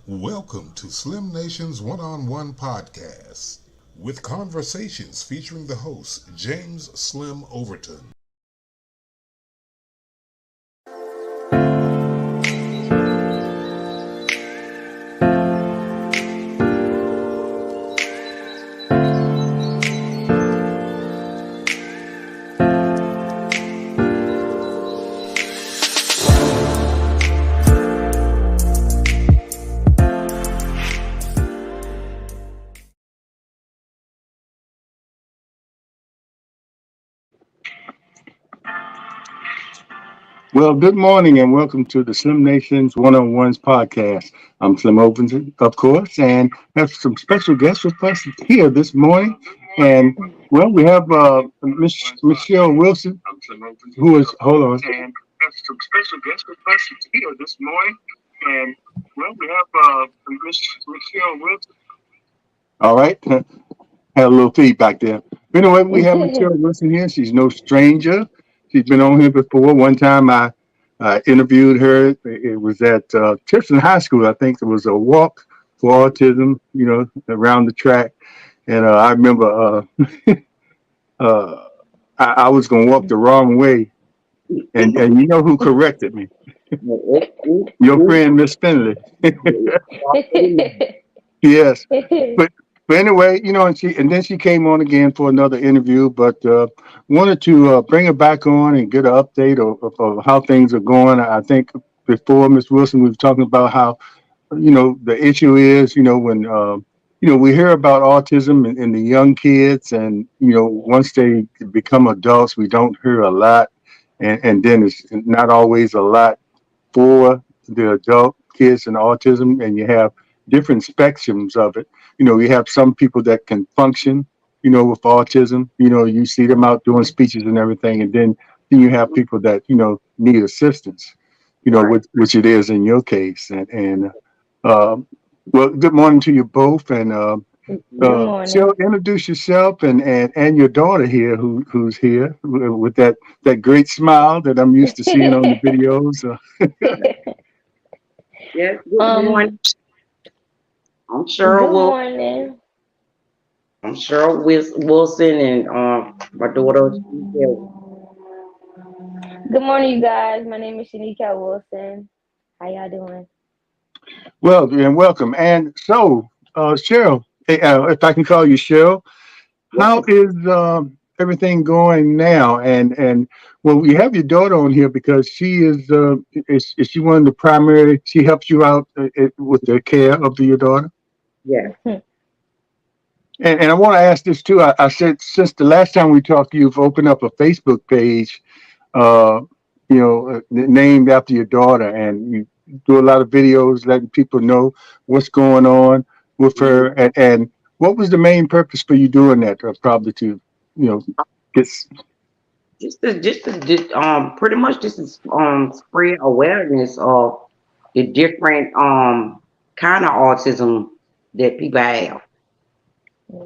Welcome to Slim Nation's One-on-One podcast with conversations featuring the host, James Slim Overton. Well, good morning and welcome to the Slim Nations One-on-Ones podcast. I'm Slim Overton, of course, and have some special guests with us here this morning. And well, we have Michelle Wilson, who is hold on. And have some special guests with us here this morning. And well, we have Michelle Wilson. All right, had a little feedback there. But anyway, we have Michelle Wilson here. She's no stranger. She's been on here before. One time I interviewed her. It was at Tiffin High School. I think it was a walk for autism, around the track. And I remember uh, I was going to walk the wrong way. And you know who corrected me? Your friend, Miss Finley. Yes. But but anyway, and then she came on again for another interview, but wanted to bring her back on and get an update of how things are going. I think before Miss Wilson, we were talking about how the issue is when we hear about autism in the young kids, and once they become adults, we don't hear a lot, and then it's not always a lot for the adult kids and autism, and you have different spectrums of it. You have some people that can function, with autism. You see them out doing speeches and everything, and then you have people that need assistance. Right. Which it is in your case, and uh, well, good morning to you both, and Good Cheryl, morning. introduce yourself and your daughter here, who's here with that great smile that I'm used to seeing on the videos. Yes, good Um, morning. I'm good Cheryl Wil- morning. I'm Cheryl Wilson and my daughter Cheryl. Good morning, you guys. My name is Shanika Wilson. How y'all doing? Well, and welcome. And so, Cheryl, if I can call you Cheryl, how Yes, is everything going now? And well, we have your daughter on here because she is she one of the primary? She helps you out with the care of your daughter. yes. And I want to ask this too. I said since the last time we talked, you've opened up a Facebook page, uh, named after your daughter, and you do a lot of videos letting people know what's going on with Mhm. her. And what was the main purpose for you doing that? Probably to, get. Pretty much just to spread awareness of the different kind of autism that people have. Yeah.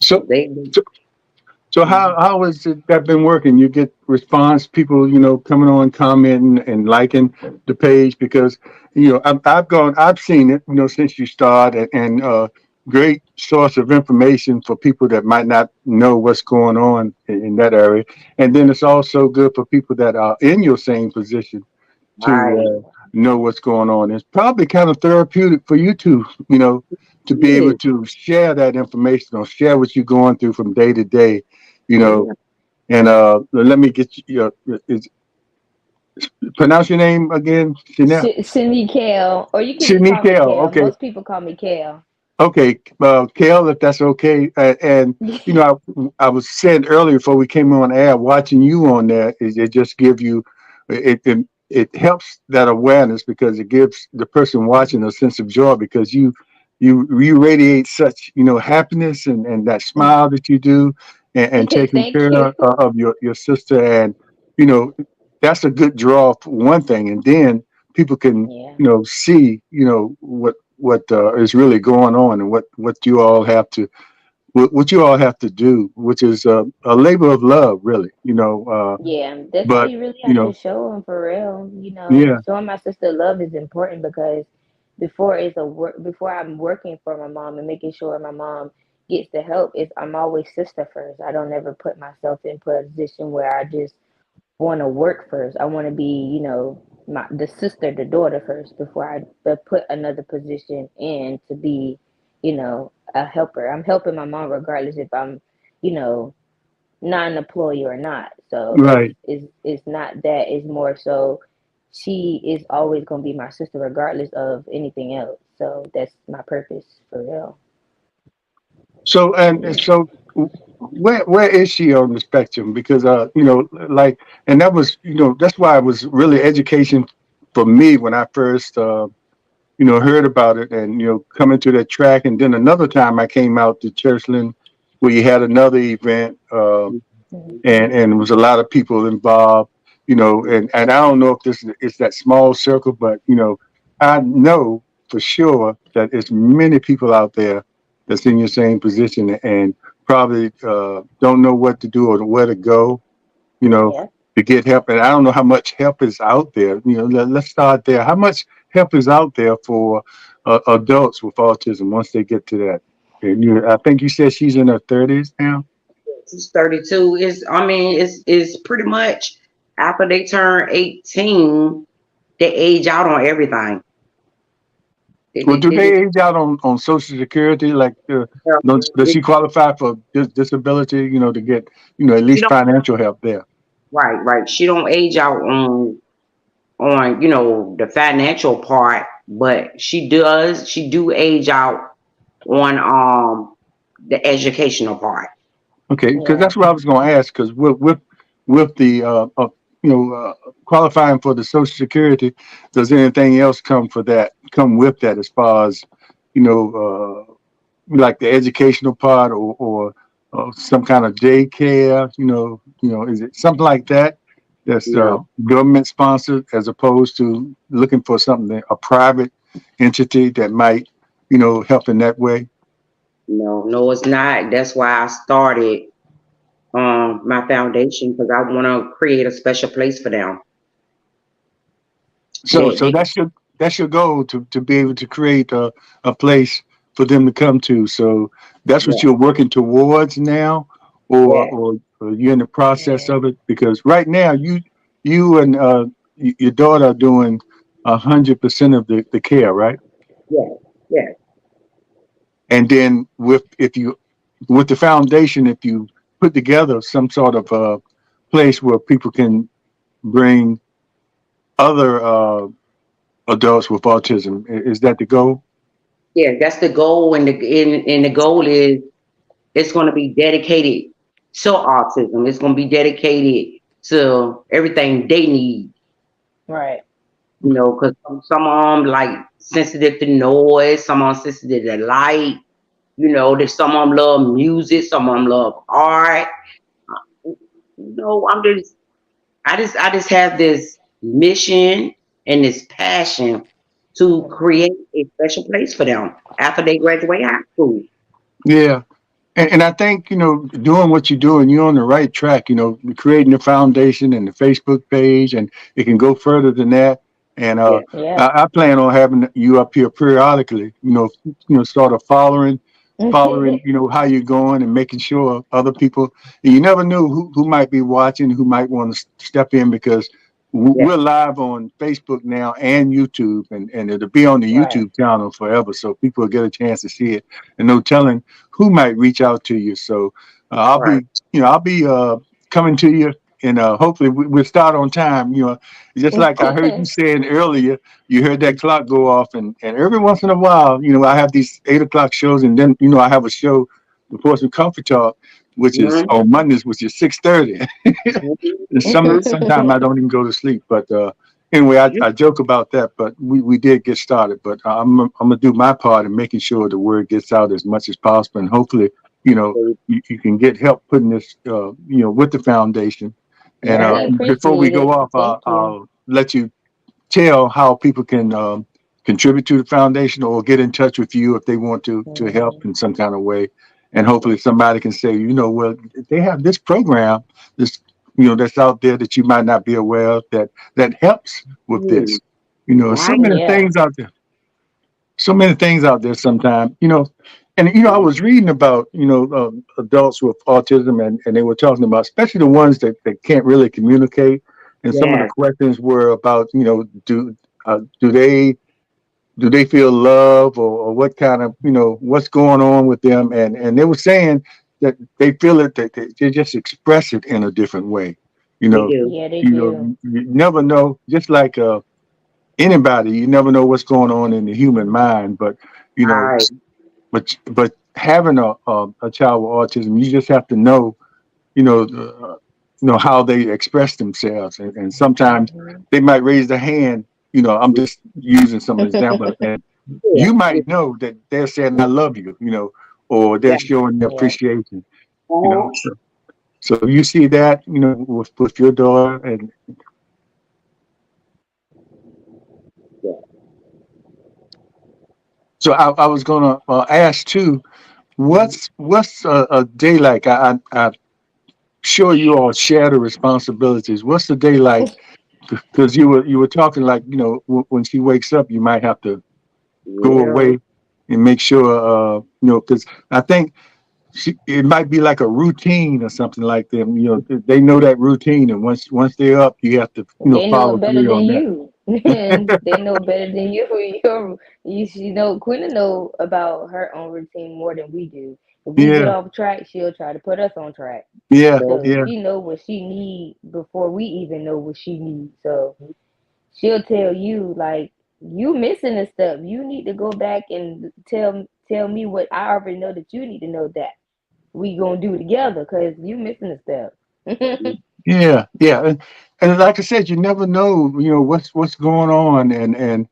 So, They so, so Mhm. how has that been working? You get response, people, coming on, commenting and liking the page because, I've seen it, since you started, and great source of information for people that might not know what's going on in that area. And then it's also good for people that are in your same position to Right. know what's going on. It's probably kind of therapeutic for you to, to be able Yeah. to share that information or share what you're going through from day to day, you know. Yeah. And let me get you. Pronounce your name again, Chanel. Cindy Kale, or you can just call me Shanikale. Kale. Okay, Most people call me Kale. okay, Kale, if that's okay. And I was saying earlier before we came on air, watching you on there, it just give you, it helps that awareness because it gives the person watching a sense of joy because you radiate such happiness and that smile that you do and taking Thank care you. of your sister, and you know that's a good draw for one thing, and then people can Yeah. see what is really going on and what you all have to what you all have to do, which is a labor of love, really. Yeah, that's all But you really you have to know, show them for real. yeah, Showing my sister love is important because before I'm working for my mom and making sure my mom gets the help, is I'm always sister first. I don't ever put myself in a position where I just want to work first. I want to be, the sister, the daughter first before I put another position in to be, a helper. I'm helping my mom regardless if I'm, you know, not an employee or not. So Right. it's not that. It's more so she is always gonna be my sister regardless of anything else. So that's my purpose for real. So where is she on the spectrum? Because like, and that was, that's why it was really education for me when I first heard about it, and coming to that track. And then another time I came out to Churchland where you had another event, Mhm. and it was a lot of people involved, and I don't know if this is that small circle, but I know for sure that there's many people out there that's in your same position and probably don't know what to do or where to go, you know, Yeah. to get help. And I don't know how much help is out there. Let's start there. How much help is out there for adults with autism once they get to that? And I think you said she's in her 30s now. She's 32. It's pretty much after they turn 18, they age out on everything. Well, do They they age out on Social Security? Like, does she qualify for disability? To get at she least don't financial help there. right. She don't age out on the financial part, but she do age out on the educational part. Okay, because Yeah. that's what I was going to ask. Because with the you know qualifying for the Social Security, does anything else come with that as far as you know like the educational part or some kind of daycare? Is it something like that that's No, government sponsored as opposed to looking for something a private entity that might help in that way? no, it's not. That's why I started my foundation, because I want to create a special place for them. So that's your goal to be able to create a place for them to come to. So that's what Yeah, you're working towards now, or yeah. or you're in the process Yeah. of it. Because right now you and your daughter are doing 100% of the care, right? Yeah, yeah, And then with the foundation, if you put together some sort of place where people can bring other adults with autism, is that the goal? yeah. That's the goal, and the goal is it's going to be dedicated to autism. It's going to be dedicated to everything they need. Right. Because some of them like sensitive to noise, some of them sensitive to light. There's some of them love music, some of them love art. I just have this mission and this passion to create a special place for them after they graduate high school. Yeah. And I think, doing what you're doing, you're on the right track, creating the foundation and the Facebook page, and it can go further than that. And Yeah, Yeah. I plan on having you up here periodically, sort of following, how you're going and making sure other people, and you never knew who might be watching, who might want to step in because yeah, we're live on Facebook now and YouTube, and it'll be on the Right. YouTube channel forever. So people will get a chance to see it, and no telling who might reach out to you. So I'll right. be, coming to you, and hopefully we'll start on time. Just like I heard you saying earlier, you heard that clock go off, and every once in a while, I have these 8 o'clock shows, and then I have a show, the Portsmouth Comfort Talk, which is Mm-hmm. on Mondays, which is 6:30. And Mm-hmm. sometimes I don't even go to sleep, but anyway, I joke about that, but we did get started. But I'm gonna do my part in making sure the word gets out as much as possible, and hopefully, you can get help putting this, with the foundation. And Yeah, I Yeah. before we appreciate go it. off, Thank you. I'll let you tell how people can contribute to the foundation or get in touch with you if they want to help Mhm. in some kind of way. And hopefully somebody can say, well, they have this program, this that's out there that you might not be aware of that helps with Mm, this. So right. many Yeah. things out there. so many things out there sometimes, and I was reading about adults with autism, and they were talking about, especially the ones that can't really communicate, and some of the Yes. questions were about, do they feel love, or what kind of, what's going on with them, and they were saying that they feel it, that they just express it in a different way. you They know do. Yeah, they you know do. you never know, just like anybody, you never know what's going on in the human mind, but you know Right. but having a child with autism, you just have to know, you know how they express themselves, and sometimes Hmm. they might raise their hand. I'm just using some example, and Yeah. you Yeah. might know that they're saying I love you, or they're Yeah. showing their Yeah. appreciation. Uh-huh. So you see that, with your daughter. And Yeah. so I was gonna ask too, what's a day like? I'm sure you all share the responsibilities. What's the day like? Because you were talking, like, when she wakes up, you might have to go Yeah. away and make sure, because I think it might be like a routine or something like them. They know that routine, and once they're up, you have to, They know follow it better through than on that. you. And they know better than you. Quinn know about her own routine more than we do. If we get Yeah, off track, she'll try to put us on track. yeah, So yeah. she know what she need before we even know what she needs. So she'll tell you, like, you missing this stuff. You need to go back and tell me what I already know that you need to know, that we gonna do together, because you missing the step. Yeah, yeah, and like I said, you never know, what's going on, and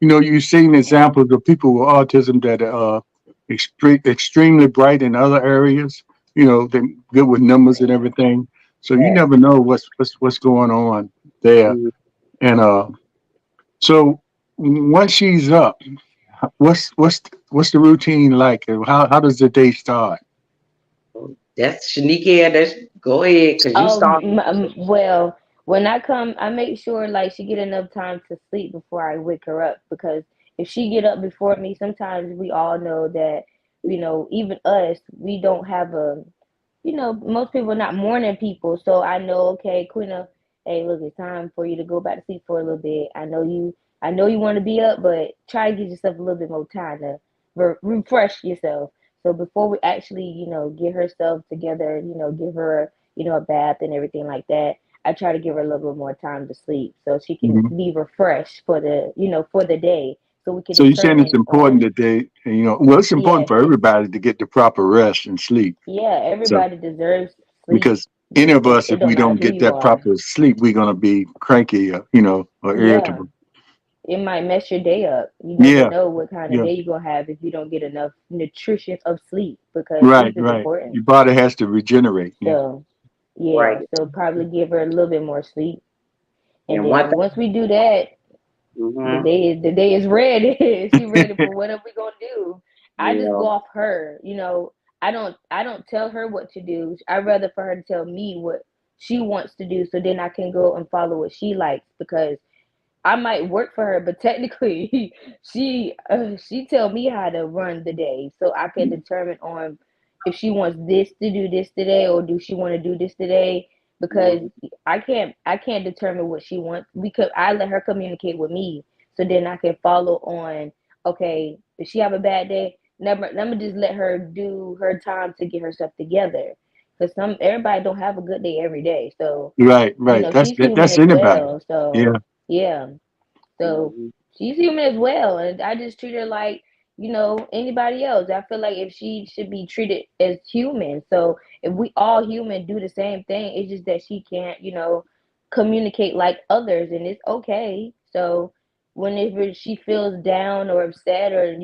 you've seen examples of people with autism that are extremely bright in other areas. They're good with numbers and everything. So you Yeah. never know what's going on there. Mm. And so once she's up, what's the routine like? How does the day start? That's Shanika. That's go ahead, cause you Oh, started. well, when I come, I make sure like she get enough time to sleep before I wake her up, because if she get up before me, sometimes we all know that, even us, we don't have most people are not morning people. So I know, okay, Quina, hey, look, it's time for you to go back to sleep for a little bit. I know you want to be up, but try to give yourself a little bit more time to refresh yourself. So before we actually, get herself together, give her, a bath and everything like that, I try to give her a little bit more time to sleep so she can Mhm. be refreshed for the day, so we can So you're saying it's determine important on. that well, it's important Yes, for everybody to get the proper rest and sleep. yeah, So everybody deserves sleep. because any of us, It if don't we matter don't who get you that are. proper sleep, we're gonna be cranky, or Yeah, irritable. it might mess your day up. You never Yeah, know what kind of yeah, day you're gonna have if you don't get enough nutrition of sleep, because right, sleep is right. important. Your body has to regenerate. Yeah. So yeah, Right. so probably give her a little bit more sleep, and And one then once we do that, thing. the day is ready. She ready for whatever we gonna do. I just Yeah. go off her. I don't tell her what to do. I'd rather for her to tell me what she wants to do, so then I can go and follow what she likes, because I might work for her, but technically, she tell me how to run the day, so I can determine on if she wants this to do this today, or do she want to do this today. Because Mhm. I can't determine what she wants. I let her communicate with me, so then I can follow on. Okay, if she have a bad day, never let me just let her do her time to get herself together. Because everybody don't have a good day every day, so Right, right. she's human That's as anybody. well. So Yeah. yeah. So Mhm. she's human as well, and I just treat her like anybody else. I feel like if she should be treated as human. So if we all human do the same thing, it's just that she can't, communicate like others, and it's okay. So whenever she feels down or upset, or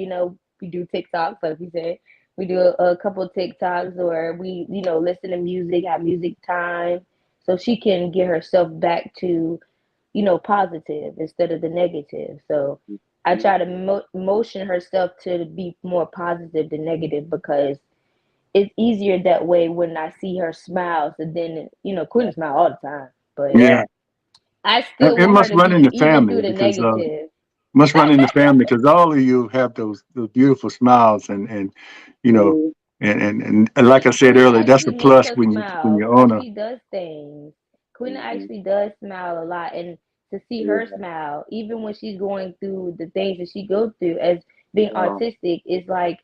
we do TikToks, like we said, we do a couple of TikToks, or we listen to music, have music time, so she can get herself back to positive instead of the negative. So I try to motion herself to be more positive than negative, because it's easier that way when I see her smile. So then, Quinn smile all the time, but Yeah. Yeah. I still It want her must to run be in the even family through the because negative. Must run in the family because all of you have those beautiful smiles and you know Mhm. and like I said Queen earlier, that's a actually makes plus us when smile you when own a she does things. Queen Mhm. actually does smile a lot, and to see her Yeah. smile, even when she's going through the things that she goes through as being Yeah. autistic, is like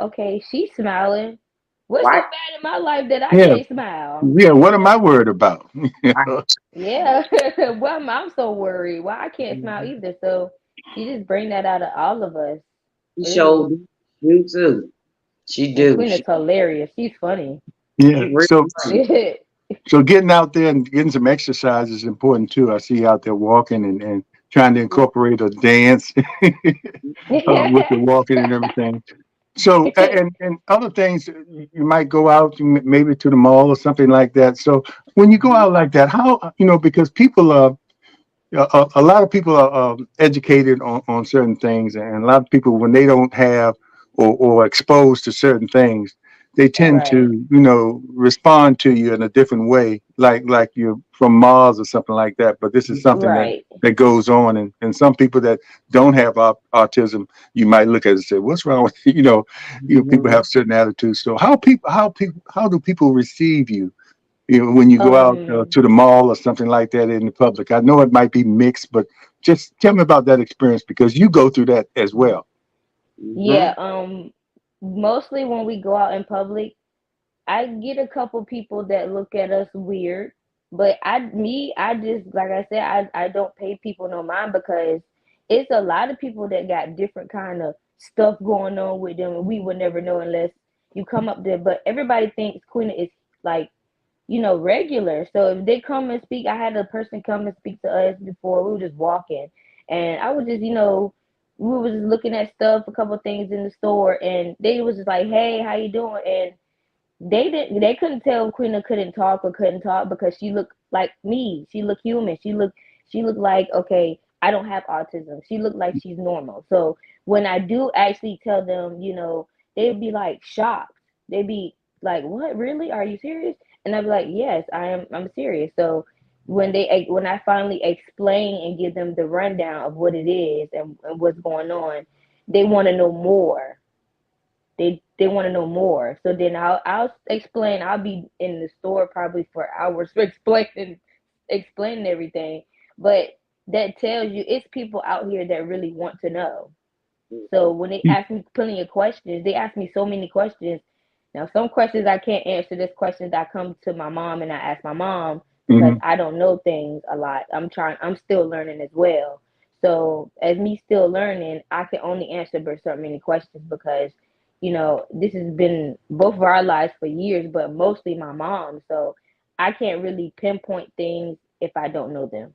okay, she's smiling. What's so Why? bad in my life that I yeah can't smile? yeah. What am I worried about? You Why? know? Yeah, well, I'm so worried. Why I can't smile Mhm. either. So she just bring that out of all of us. She It is, showed you too. She and do. Queen is hilarious. She's funny. Yeah. She really funny. So getting out there and getting some exercise is important too. I see you out there walking and trying to incorporate a dance with the walking and everything. So and other things you might go out maybe to the mall or something like that. So when you go Mhm. out like that, how because people are a lot of people are educated on certain things, and a lot of people when they don't have or exposed to certain things, they tend Right, to respond to you in a different way, like you're from Mars or something like that. But this is something right. that goes on, and some people that don't have autism, you might look at it and say, "What's wrong with you?" People Mhm. have certain attitudes. So how do people receive you? When you go out Um, to the mall or something like that in the public. I know it might be mixed, but just tell me about that experience because you go through that as well. yeah. Mhm. Mostly when we go out in public, I get a couple people that look at us weird, but I just like I said, I don't pay people no mind because it's a lot of people that got different kind of stuff going on with them, and we would never know unless you come up there. But everybody thinks Queen is like regular. So if they come and speak, I had a person come and speak to us before. We were just walking, and I was just, we was just looking at stuff, a couple things in the store, and they was just like, "Hey, how you doing?" And they couldn't tell Quina couldn't talk or couldn't talk because she looked like me. She looked human. She looked like, okay, I don't have autism. She looked like she's normal. So when I do actually tell them, they'd be like shocked. They'd be like, "What? Really? Are you serious?" And I'd be like, "Yes, I am. I'm serious." So when I finally explain and give them the rundown of what it is and what's going on, they want to know more. They want to know more. So then I'll explain. I'll be in the store probably for hours explaining everything. But that tells you it's people out here that really want to know. So when they ask me plenty of questions, they ask me so many questions. Now some questions I can't answer. There's questions I come to my mom and I ask my mom because Hmm. I don't know things a lot. I'm still learning as well. So as me still learning, I can only answer but so many questions because, this has been both of our lives for years, but mostly my mom. So I can't really pinpoint things if I don't know them.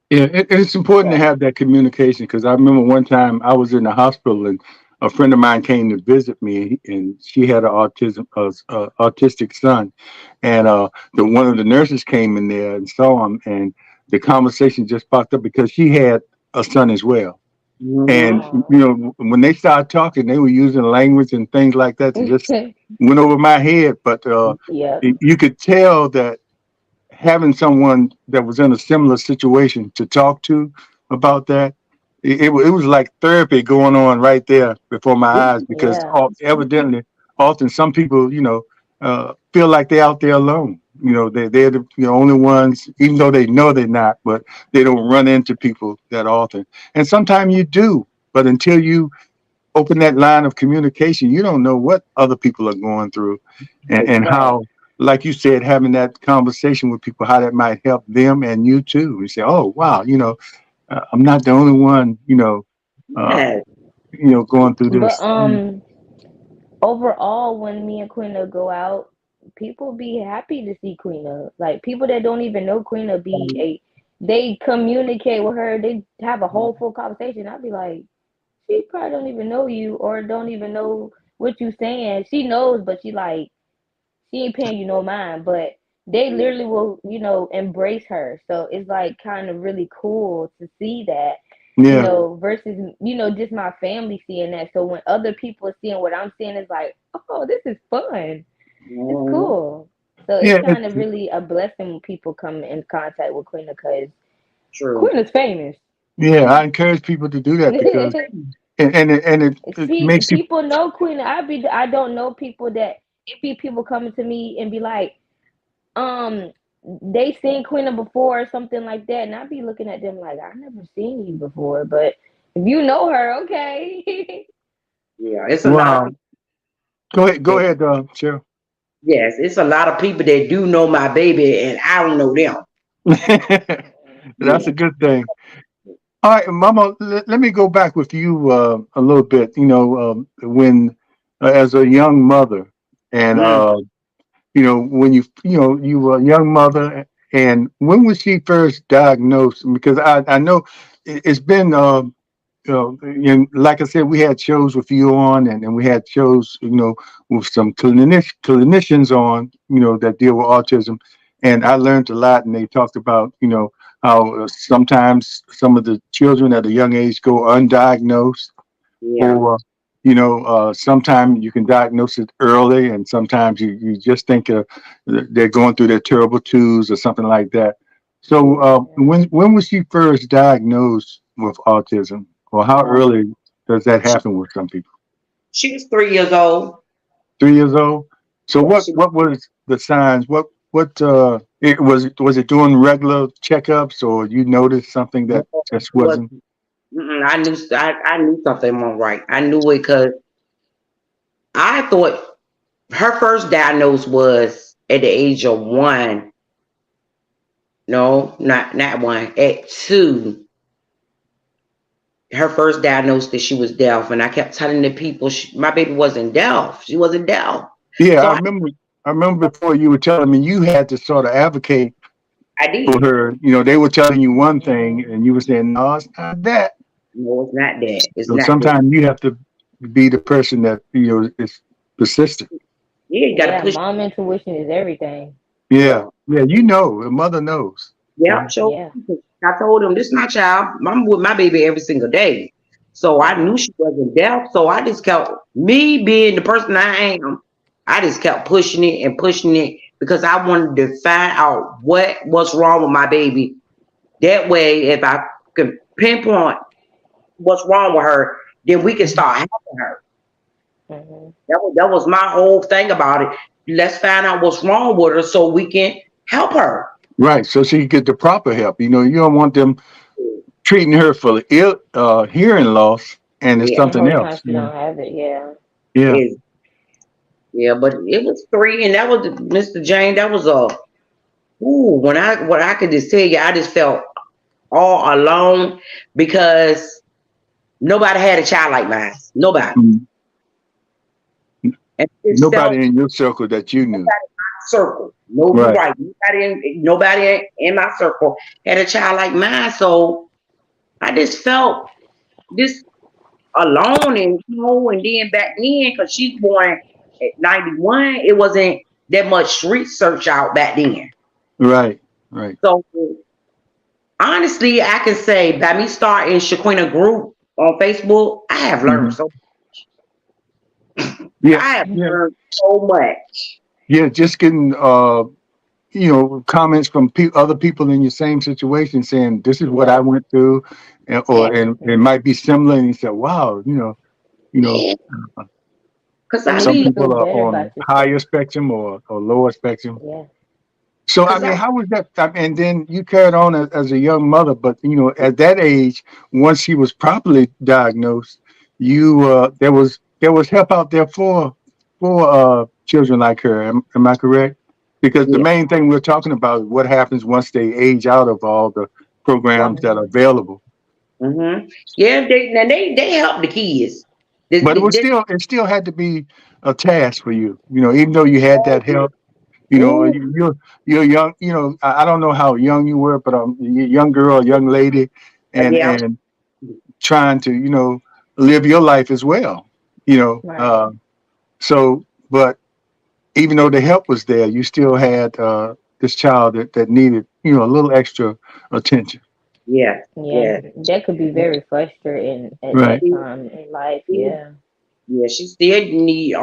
Yeah, it's important to So have that communication because I remember one time I was in the hospital and a friend of mine came to visit me and she had an autistic son, and the one of the nurses came in there and saw him, and the conversation just popped up because she had a son as well. And Mhm. oh. when they started talking, they were using language and things like that that just went over my head. But Yep. you could tell that having someone that was in a similar situation to talk to about that, it was like therapy going on right there before my eyes because Yeah. evidently, often some people, feel like they're out there alone. They're the only ones, even though they know they're not, but they don't run into people that often. And sometimes you do, but until you open that line of communication, you don't know what other people are going through and Right. how, like you said, having that conversation with people, how that might help them and you too. You say, oh, wow, I'm not the only one, uh, Yes. going through But this. overall, when me and Queena go out, people be happy to see Queena. Like people that don't even know Queena they communicate with her. They have a whole full conversation. I'd be like, she probably don't even know you or don't even know what you saying. She knows, but she ain't paying you no mind. But they literally will, embrace her. So it's like kind of really cool to see that, Yeah. versus, just my family seeing that. So when other people are seeing what I'm seeing, it's like, oh, this is fun. It's Mhm. cool. So it's Yeah. kind of really a blessing when people come in contact with Queen because True. Queen is famous. Yeah, I encourage people to do that because it See, makes you people know Queen. I don't know people that it be people coming to me and be like, um, they seen Queen before or something like that, and I be looking at them like, I never seen you before, but if you know her, okay. Yeah, it's a lot of wow. people Go that, ahead, Cheryl. yes, it's a lot of people that do know my baby and I don't know them. That's Yeah. a good thing. All right, Mama, let me go back with you a little bit. When as a young mother, and Mm. when you were a young mother, and when was she first diagnosed? Because I know it's been and like I said, we had shows with you on, and we had shows, with some clinicians on, that deal with autism, and I learned a lot. And they talked about, how sometimes some of the children at a young age go undiagnosed, Yeah. or sometimes you can diagnose it early, and sometimes you just think they're going through their terrible twos or something like that. So when was she first diagnosed with autism, or how Um, early does that she, happen with some people? she was 3 years old. 3 years old. So Yeah, what was the signs? Was it doing regular checkups, or you noticed something that just was. wasn't I knew something wrong right. I knew it because I thought her first diagnosis was at the age of 1. No, not 1. At 2, her first diagnosis that she was deaf, and I kept telling the people my baby wasn't deaf. She wasn't deaf. Yeah, So I remember before you were telling me you had to sort of advocate I for did. her. They were telling you one thing and you were saying, no, it's not that. No, it's not that. It's So not that. sometimes you have to be the person that, is persistent. Yeah, you got to Yeah, push. mom intuition is everything. Yeah. Yeah. Yeah. A mother knows. Yeah, Mhm. sure. Yeah. I told him this is my child. I'm with my baby every single day. So I Yeah. knew she wasn't deaf. So I just kept me being the person I am. I just kept pushing it because I wanted to find out what's wrong with my baby. That way, if I could pinpoint what's wrong with her, then we can start helping her. Hmm. That was my whole thing about it. Let's find out what's wrong with her so we can help her. Right. So she get the proper help. You don't want them treating her for hearing loss and it's Yeah, And the something whole time else. she don't have it. Yeah. Yeah. is yeah, but it was 3, and that was Mr. Jane. That was a what I could just tell you, I just felt all alone because nobody had a child like mine. Nobody, Mm. and it felt Nobody in your circle that you knew. circle. No, you're Right. right. Nobody in my circle had a child like mine. So I just felt this alone, and then back then, because she's born at 91, it wasn't that much research out back then. Right. Right. So honestly, I can say by me starting Shaquina group on Facebook, I have learned Hmm. so Yeah. I have Yeah. learned so much. Yeah. Just getting comments from other people in your same situation saying, "This is what Yeah, I went through," and it Hmm. might be similar. And you say, "Wow, you know, yeah. Cause It I makes some you be, feel people are better on about yourself. higher spectrum or lower spectrum." Yeah. So, I cause mean, I, how was that? And then you carried on as a young mother, but at that age, once she was properly diagnosed, there was help out there for children like her. Am I correct? Because the yeah, main thing we're talking about is what happens once they age out of all the right. programs that are Hmm. available. Yeah, they help the kids. But They, it still had to be a task for you. Even though you had that help. ooh, You're young. I don't know how young you were, but you're a young girl, a young lady, and yeah, trying to live your life as well. You know, Right. uh, so but even though the help was there, you still had this child that needed a little extra attention. yeah, Yeah. yeah. That could be very frustrating at Right. that time in life. Yeah. Yeah, she still need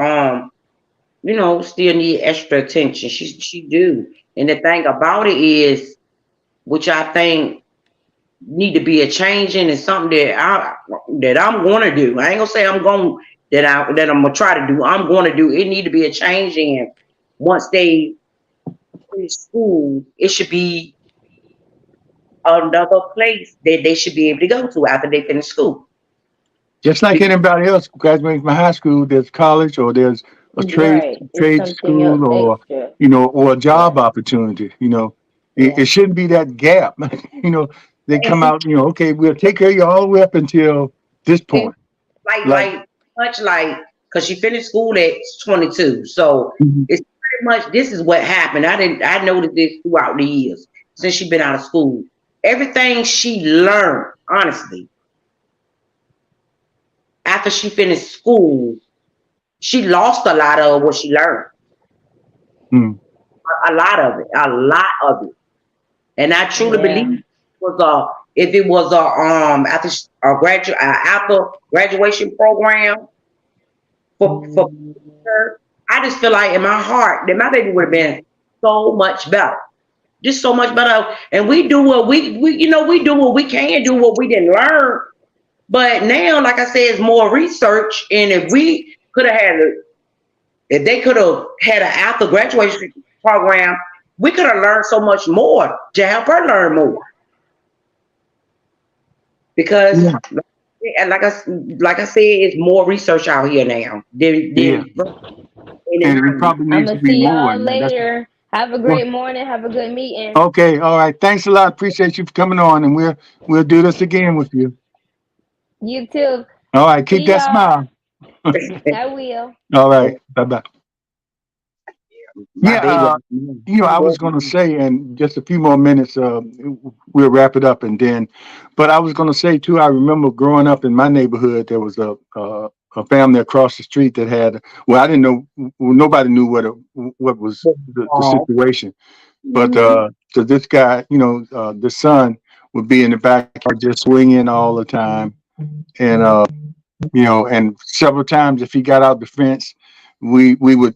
still need extra attention. She do. And the thing about it is, which I think need to be a change in, and something that I'm going to do. I ain't gonna say that I'm gonna try to do. I'm going to do. It need to be a change in. Once they finish school, it should be another place that they should be able to go to after they finish school. Just like anybody else graduating from high school, there's college or there's a Right. It's trade something else school or extra. or a Yeah. job opportunity. Yeah. It shouldn't be that gap. They come And out. Okay, we'll take care of you all the way up until this point. Like, like much like because she finished school at 22, so mhm. it's pretty much this is what happened. I noticed this throughout the years since she been out of school. Everything she learned, honestly, after she finished school, she lost a lot of what she learned. Mm. A lot of it, a lot of it. And I truly Yeah. believe was if it was after graduation program for her, I just feel like in my heart that my baby would have been so much better, just so much better. And we do what we do what we can do, what we didn't learn. But now, like I said, it's more research. And if they could have had an after graduation program, we could have learned so much more to help her learn more. Because, Yeah, and like I said, it's more research out here now yeah, than in the and it 90s. probably I'm needs to gonna be see more. y'all And that's later. Have a well, great morning. Have a good meeting. okay. All right. Thanks a lot. Appreciate you for coming on, and we'll do this again with you. You too. All right. Keep See that y'all. smile. I will. All right. Bye bye. My Yeah. baby, I was going to say, in just a few more minutes, we'll wrap it up, and then. But I was going to say too. I remember growing up in my neighborhood, there was a family across the street that had. Well, I didn't know. Well, nobody knew what was the oh, situation. But mhm. so this guy, the son would be in the backyard just swinging all the time, and and several times if he got out the fence, we would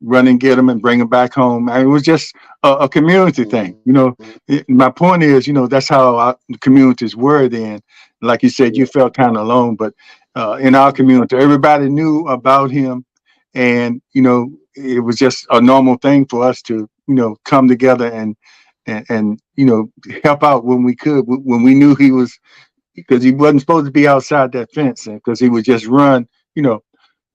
run and get him and bring him back home. I mean, it was just a community thing. My point is, that's how the communities were then. Like you said, you felt kind of alone, but in our community, everybody knew about him, and it was just a normal thing for us to come together and help out when we could, when we knew he was, because he wasn't supposed to be outside that fence, and because he would just run, you know.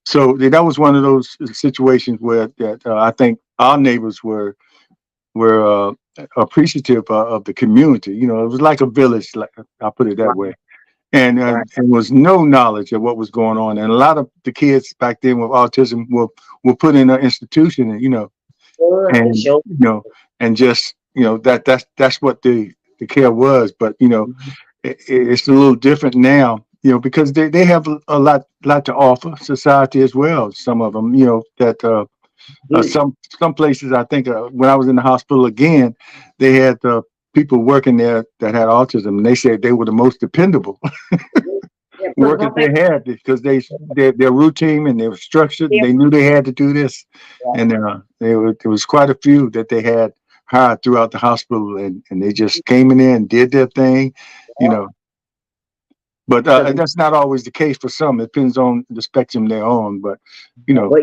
So that was one of those situations where that I think our neighbors were appreciative of the community. It was like a village, like I'll put it that Right, way. And was no knowledge of what was going on, and a lot of the kids back then with autism were put in an institution, and sure, they and show. and just that's what the care was. But it's a little different now, because they have a lot to offer society as well. Some of them, that some places, I think, when I was in the hospital again, they had people working there that had autism, and they said they were the most dependable Yeah, because workers one thing, they had, because their routine and they were structured, and yeah, they knew they had to do this. And there was quite a few that they had hired throughout the hospital, and they just came in there and did their thing, you know. But because that's not always the case for some. It depends on the spectrum they're on. But you know, but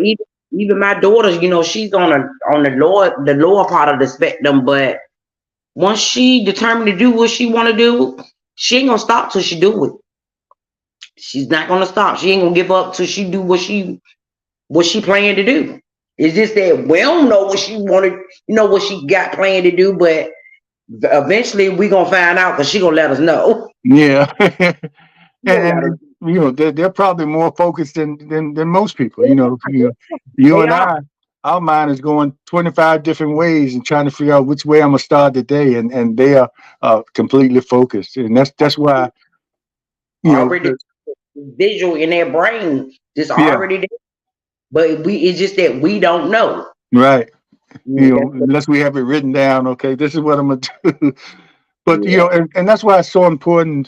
even my daughter, she's on the lower part of the spectrum, but once she determined to do what she want to do, she ain't gonna stop till she do it. She's not gonna stop. She ain't gonna give up till she do what she planned to do. It's just that we don't know what she wanted, what she got planned to do, but eventually we gonna find out because she gonna let us know. yeah. She gonna let us And they're probably more focused than most people. know. You They and are. I, our mind is going 25 different ways and trying to figure out which way I'm gonna start the day, and they are completely focused, and that's why Already the, visual in their brain, just yeah, already there. But it's just that we don't know. right. That's Unless we have it written down. Okay, this is what I'm gonna do. But Yeah. and that's why it's so important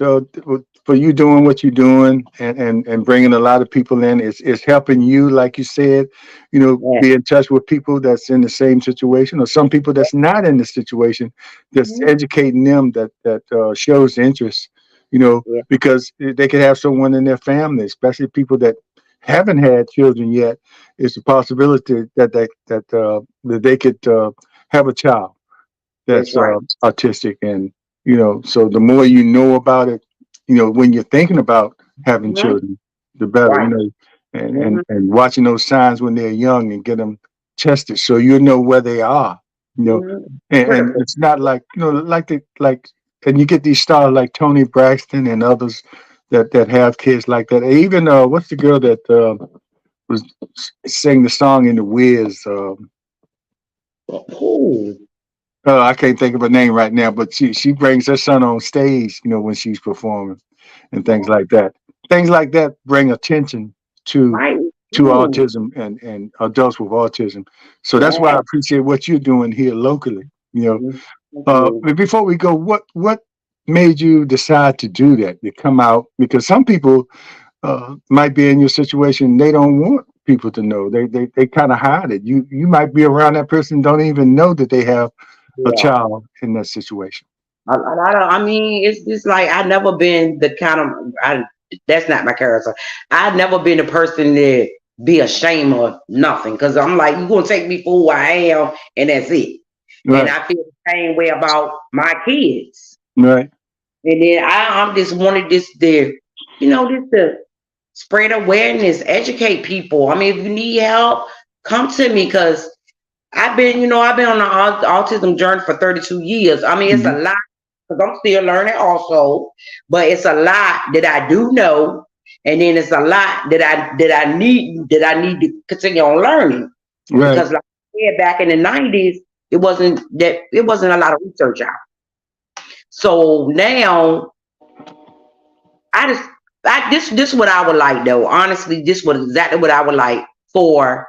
for you doing what you're doing and bringing a lot of people in. It's helping you, like you said, Yeah. be in touch with people that's in the same situation, or some people that's not in the situation, just Mhm. educating them that shows interest. Yeah. Because they could have someone in their family, especially people that haven't had children yet. It's a possibility that they could have a child That's that's right. autistic, and so the more you know about it, when you're thinking about having Mhm. children, the better. Right. And Mhm. watching those signs when they're young and get them tested so you know where they are. you know Mhm. and Critical. it's not like like and you get these stars like Tony Braxton and others that have kids like that. Even what's the girl that was sang the song in the Wiz? Ooh. I can't think of her name right now, but she brings her son on stage, when she's performing and things like that. Things like that bring attention to Right. to Mm. autism and adults with autism. So that's why I Yeah. appreciate what you're doing here locally. Mhm. Thank you. But before we go, what made you decide to do that? To come out, because some people might be in your situation. They don't want people to know. They kind of hide it. You might be around that person, don't even know that they have a Yeah. child in that situation. I mean, it's just like I never been the kind of that's not my character. I've never been a person that be ashamed of nothing because I'm like, you gonna take me for who I am, and that's it. And Right, I feel the same way about my kids. right, And then I'm just wanted this just to spread awareness, educate people. I mean, if you need help, come to me because I've been on the autism journey for 32 years. I mean, it's a hmm, lot because I'm still learning also, but it's a lot that I do know, and then it's a lot that I need to continue on learning right. because, like I said, back in the '90s, it wasn't a lot of research out. So now I just this what I would like though. Honestly, this was exactly what I would like for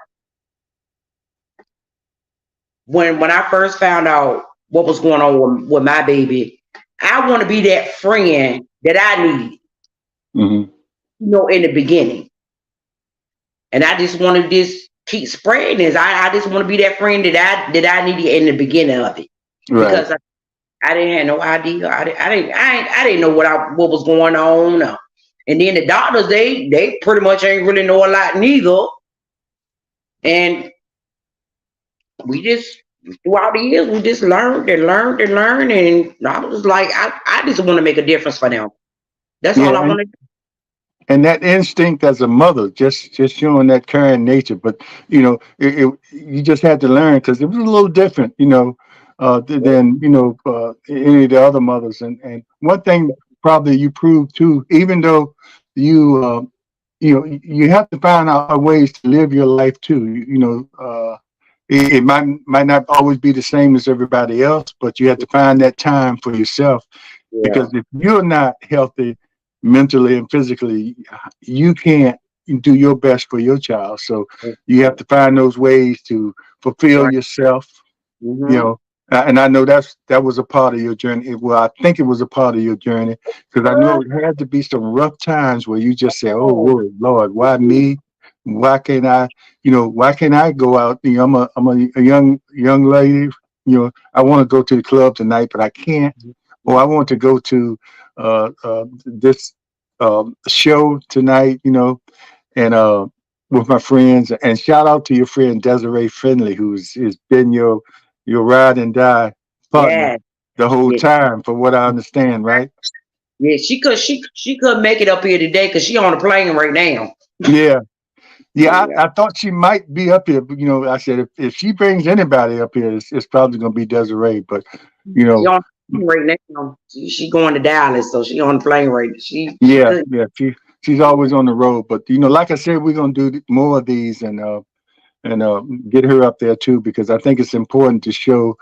when I first found out what was going on with my baby. I want to be that friend that I needed, Hmm. in the beginning. And I just want to just keep spreading this. I just want to be that friend that I needed in the beginning of it. Right. Because I didn't have no idea. I didn't know what was going on. And then the doctors, they pretty much ain't really know a lot neither. And we just throughout the years we just learned and learned and learned, and I was like, I just want to make a difference for them. That's Yeah, all I want to do. and that instinct as a mother, just showing that caring nature. But you just had to learn because it was a little different, than any of the other mothers. And one thing probably you proved too, even though you you have to find out ways to live your life too. It might not always be the same as everybody else, but you have to find that time for yourself, Yeah. because if you're not healthy mentally and physically, you can't do your best for your child. So you have to find those ways to fulfill Right. yourself, you Mm-hmm. know. And I know that was a part of your journey. Well, I think it was a part of your journey because I know it had to be some rough times where you just say, "Oh, Oh, Lord, why me? Why can't I? Why can't I go out? I'm a young lady. I want to go to the club tonight, but I can't. Or I want to go to this show tonight. And with my friends. And shout out to your friend Desiree Finley, who's has been your ride and die partner yeah. the whole Yeah. time, from what I understand, right? Yeah. She could make it up here today because she on the plane right now. Yeah. Yeah, Yeah. I thought she might be up here, but I said if she brings anybody up here, it's probably going to be Desiree. But you She know, on the plane right now. She going to Dallas, so she on the plane right. She yeah, could. yeah, she's always on the road. But like I said, we're going to do more of these and get her up there too, because I think it's important to show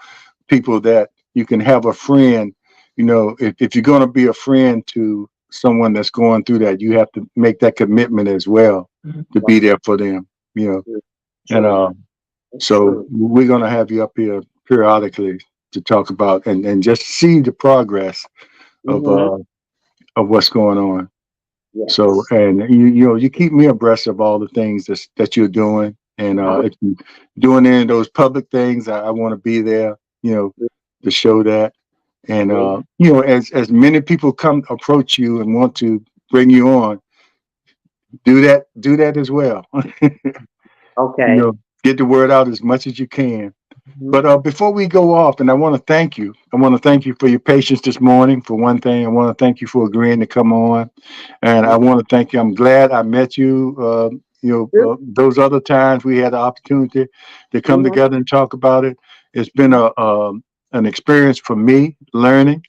people that you can have a friend. If you're going to be a friend to someone that's going through that, you have to make that commitment as well to be there for them. You know, and True. so True. we're going to have you up here periodically to talk about and just see the progress of Mm-hmm. uh of what's going on. So, Yes. and you keep me abreast of all the things that you're doing, and I will. if you're doing any of those public things, I want to be there, to show that. And Yeah. as many people come approach you and want to bring you on, do that as well. you Okay. know, get the word out as much as you can. Mm-hmm. But before we go off, and I want to thank you. I want to thank you for your patience this morning. For one thing, I want to thank you for agreeing to come on, and I want to thank you. I'm glad I met you. Those other times we had the opportunity to come Mm-hmm. together and talk about it. It's been a an experience for me learning,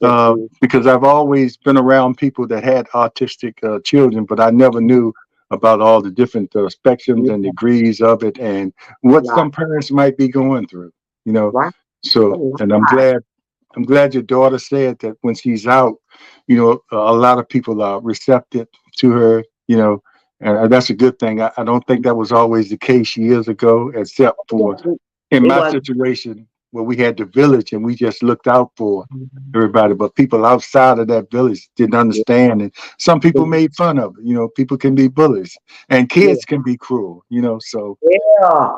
Yes, please. because I've always been around people that had autistic children, but I never knew about all the different spectrums Yeah. and degrees of it and what Lot. some parents might be going through, you know. Right. A So, lot. and I'm glad your daughter said that when she's out, a lot of people are receptive to her, and that's a good thing. I don't think that was always the case years ago, except for in It my was. situation where we had the village and we just looked out for everybody, but people outside of that village didn't Yeah. understand, and some people made fun of it. People can be bullies, and Yeah. kids can be cruel. So Yeah.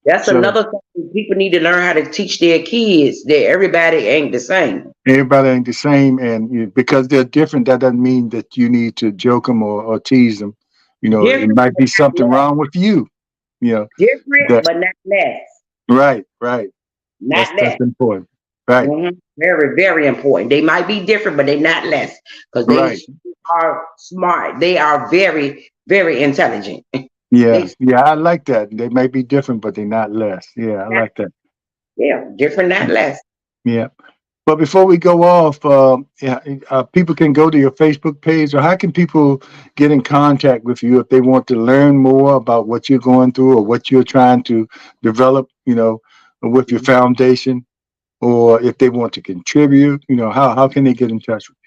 That's so another thing people need to learn how to teach their kids that everybody ain't the same. everybody ain't the same, and because they're different, that doesn't mean that you need to joke them or tease them. It Different, might but be not something less. wrong with you. You know Different, that but not less. right. That's Not that's less. important. Right, Very, very important. They might be different, but they're not less because they right. are smart. They are very, very intelligent. Yeah, They, yeah. I like that. They may be different, but they're not less. Yeah, I like that. yeah, different, not less. Yeah. But before we go off, yeah, people can go to your Facebook page, or how can people get in contact with you if they want to learn more about what you're going through or what you're trying to develop, with your foundation, or if they want to contribute, how can they get in touch with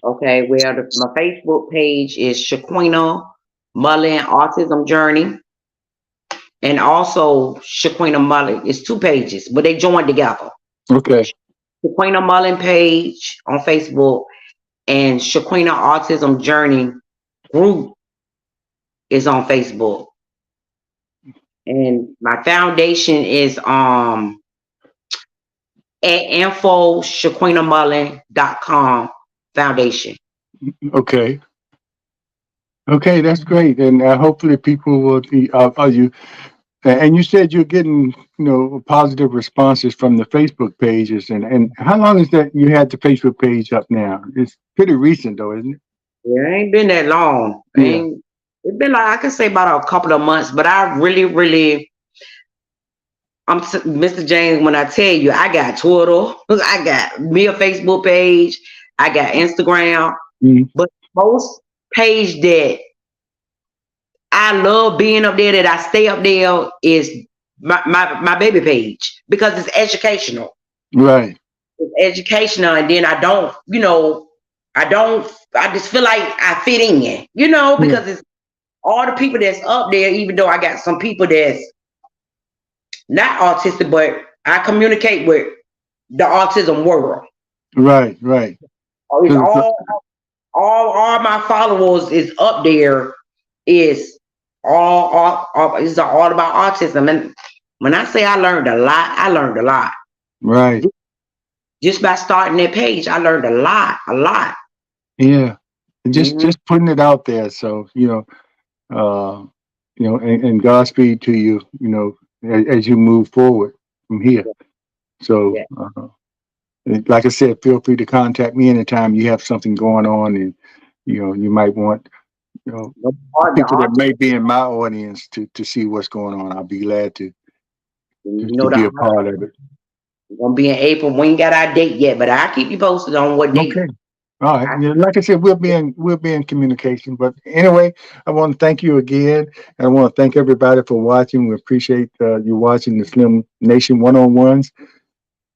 Okay, well, my Facebook page is Shaquina Mullen Autism Journey, and also Shaquina Mullen. It's two pages, but they join together. you? Okay. Shaquina Mullen page on Facebook and Shaquina Autism Journey group is on Facebook. And my foundation is at info.shaquinamullen.com foundation. Okay. Okay, that's great. And hopefully people will be, are you, and you said you're getting, positive responses from the Facebook pages. And how long is that you had the Facebook page up now? It's pretty recent though, isn't it? Yeah, it ain't been that long. Yeah. It's been like I can say about a couple of months, but I really, really Mr. James, when I tell you I got Twitter, I got me a Facebook page, I got Instagram, Mhm. but most page that I love being up there, that I stay up there, is my baby page because it's educational. Right. It's educational, and then I just feel like I fit in, Yeah. because it's all the people that's up there, even though I got some people that's not autistic, but I communicate with the autism world. Right. Right. It's all my followers is up there, is it's all about autism. And when I say I learned a lot. Right. Just by starting that page, I learned a lot. Yeah. And just Hmm. just putting it out there. So, uh, and Godspeed to you, as you move forward from here. So, Yeah. like I said, feel free to contact me anytime you have something going on, and you might want The people that autism, may be in my audience to see what's going on. I'll be glad to the be a part of it. gonna be in April. We ain't got our date yet, but I'll keep you posted on what date. Okay. All right. I, Yeah, like I said, we'll be in communication. But anyway, I want to thank you again. And I want to thank everybody for watching. We appreciate you watching the Slim Nation One-on-Ones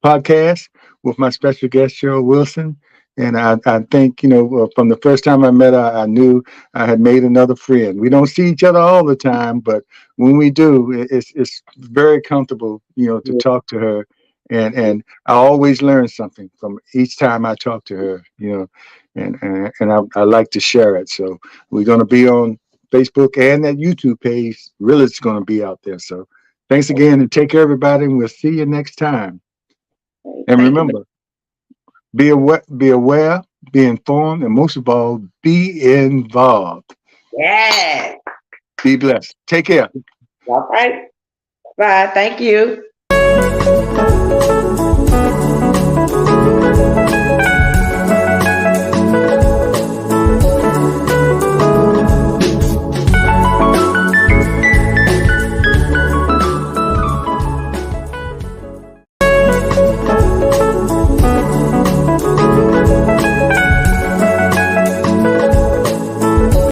podcast with my special guest, Cheryl Wilson. And I think, from the first time I met her, I knew I had made another friend. We don't see each other all the time, but when we do, it's very comfortable, to yeah, talk to her and I always learn something from each time I talk to her, I like to share it. So we're going to be on Facebook and that YouTube page. Really, it's going to be out there. So thanks again, and take care, everybody, and we'll see you next time. And Thank you. remember, be aware, be informed, and most of all, be involved. Yes. Be blessed. Take care. All right. Bye. Thank you.